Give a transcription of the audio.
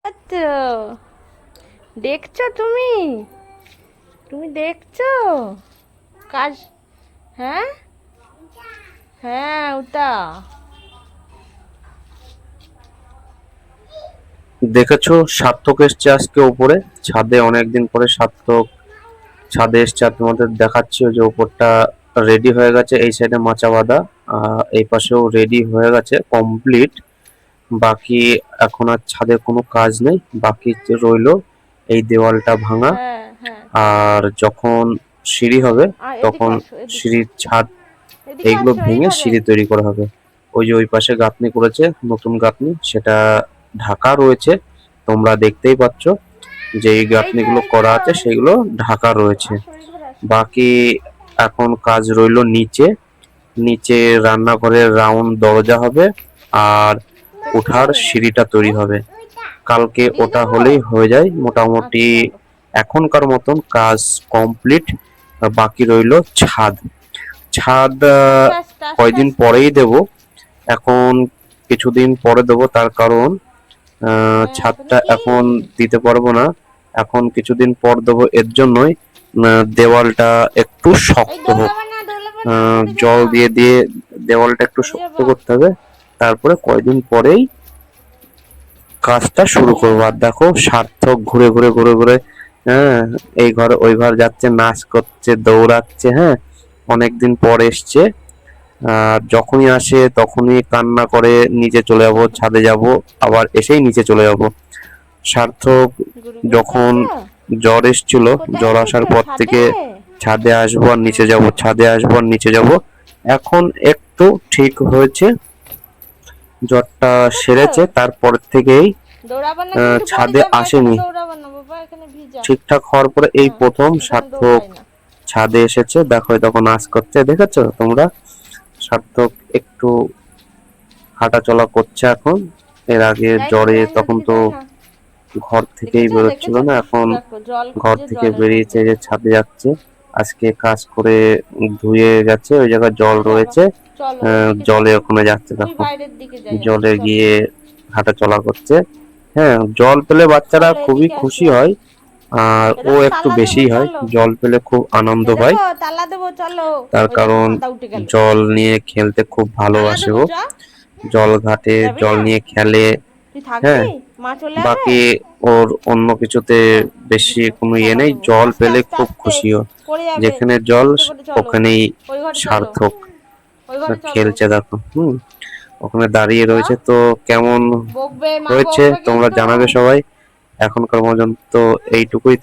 আচ্ছা, দেখছো তুমি? তুমি দেখছো কাজ? হ্যাঁ হ্যাঁ, ওটা দেখেছো সার্থক এসছে আজকে উপরে ছাদে, অনেকদিন পরে সার্থক ছাদে এসছে। আর তোমাদের দেখাচ্ছি ওই যে উপরটা রেডি হয়ে গেছে, এই সাইডে মাচা বাঁধা, এই পাশেও রেডি হয়ে গেছে কমপ্লিট। বাকি এখন আর ছাদে কোনো কাজ নেই, বাকি যে রইলো এই দেওয়ালটা ভাঙা। হ্যাঁ হ্যাঁ। আর যখন সিঁড়ি হবে আর এদিকে তখন আসো, এদিকে সিঁড়ির ছাদ এদিকে এইগুলো আসো, ভেঙে এইভাবে। সিঁড়ি তৈরি করা হবে। ওই যে ওই পাশে গাঁথনি করেছে, নতুন গাঁথনি, সেটা ঢাকা রয়েছে, তোমরা দেখতেই পাচ্ছ যে এই গাঁথনিগুলো এই করা তো আছে সেগুলো ঢাকা রয়েছে। আসো, এইভাবে আসো। বাকি এখন কাজ রইলো নিচে। নিচে রান্নাঘরের রাউন্ড দরজা হবে আর ওঠার সিঁড়িটা তৈরি হবে। কালকে দিয়ে ওটা দেবো। হলেই হয়ে যায় মোটামুটি। আচ্ছা চলো। এখনকার মতন কাজ কমপ্লিট। বাকি রইলো ছাদ। ছাদ আস্তে আস্তে আস্তে কয়দিন আস্তে। পরেই দেব, এখন কিছুদিন পরে দেবো। তার কারণ হ্যাঁ, তুমি ছাদটা কি এখন দিতে পারবো না, এখন কিছুদিন পর দেবো। এর জন্যই দেওয়ালটা একটু এই শক্ত হোক। দৌড়াবে না, ওদিকে জল যাও, দিয়ে দিয়ে দেওয়ালটা একটু পড়ে শক্ত যাবো। করতে হবে। তারপরে কয়দিন পরেই কাজটা শুরু করবো। আর দেখো সার্থক ঘুরে ঘুরে ঘুরে ঘুরে, হ্যাঁ, এই ঘরে ওই ঘর যাচ্ছে, নাচ করছে, দৌড়াচ্ছে। হ্যাঁ, অনেকদিন পর এসছে। আর যখনই আসে তখনই কান্না করে নিচে চলে যাব, ছাদে যাব, আবার এসেই নিচে চলে যাব। সার্থক গুরু গুরু যখন করছো? জ্বর এসেছিল, কোথায় জ্বর আসার এসেছো, পর ছাদে? থেকে ছাদে আসবো আর নিচে যাব, ছাদে আসবো আর নিচে যাব। এখন একটু ঠিক হয়েছে, জ্বরটা করছো? সেরেছে, তারপর থেকেই দৌড়াবে না কিন্তু, পড়ে ছাদে যাবে, এখানে আসেনি। দৌড়াবে না বাবা, এখানে ভিজা। ঠিকঠাক হওয়ার পরে এই হ্যাঁ, প্রথম এখানে সার্থক দৌড়ায় না। ছাদে এসেছে। দেখো তখন নাচ করছে, দেখেছো তোমরা? সার্থক একটু হাঁটা চলা করছে এখন। এর আগে জ্বরে যাই না তখন তো ভিজাই না। ঘর থেকেই দেখেছো বেরোচ্ছিল দেখেছো না, দুষ্টু, এখন দেখো জল ঘর খুঁজে থেকে জলের বেরিয়েছে, মধ্যে। যে ছাদে যাচ্ছে। আজকে কাজ করে ধুয়ে গেছে, ওই জায়গায় জল কোথায় যাবা? রয়েছে, চলো এদিকে জলে চলো। ওখানে যাচ্ছে। ওই দেখো বাইরের দিকে যাই আমরা, জলে চলো। গিয়ে হাঁটা চলা করছে। হ্যাঁ, জল পেলে বাচ্চারা চলো খুবই এদিকে আসো। খুশি হয়। আর এ ও দেখো একটু তালা দেবো, বেশিই হয়, চলো। জল পেলে খুব আনন্দ এ পায়। দেখো তালা দেবো, চলো। তার ওই দেখো কারণ কাদা উঠে গেল। জল নিয়ে খেলতে খুব তালা ভালোবাসে দেবো, ও। চ। জল ঘাটে, যাবি জল না? নিয়ে খেলে। তুই থাকবি? হ্যাঁ, মা চলে যাবে? বাকি ওর অন্য কিছুতে হ্যাঁ, বেশি এদিকে কোনো ইয়ে তালা নেই, দেবো, জল আস্তে পেলে আস্তে খুব আস্তে। খুশি ও। পড়ে যাবে। যেখানে জল আস্তে করে চলো। ওখানেই ওই ঘরে চলো। সার্থক। ওই ঘরে চলো। খেলছে দেখো, ওখানে দাঁড়িয়ে চ। রয়েছে। তো কেমন বকবে, মা হয়েছে বকবে তোমরা কিন্তু। জানাবে সবাই। এখনকার পর্যন্ত এইটুকুই।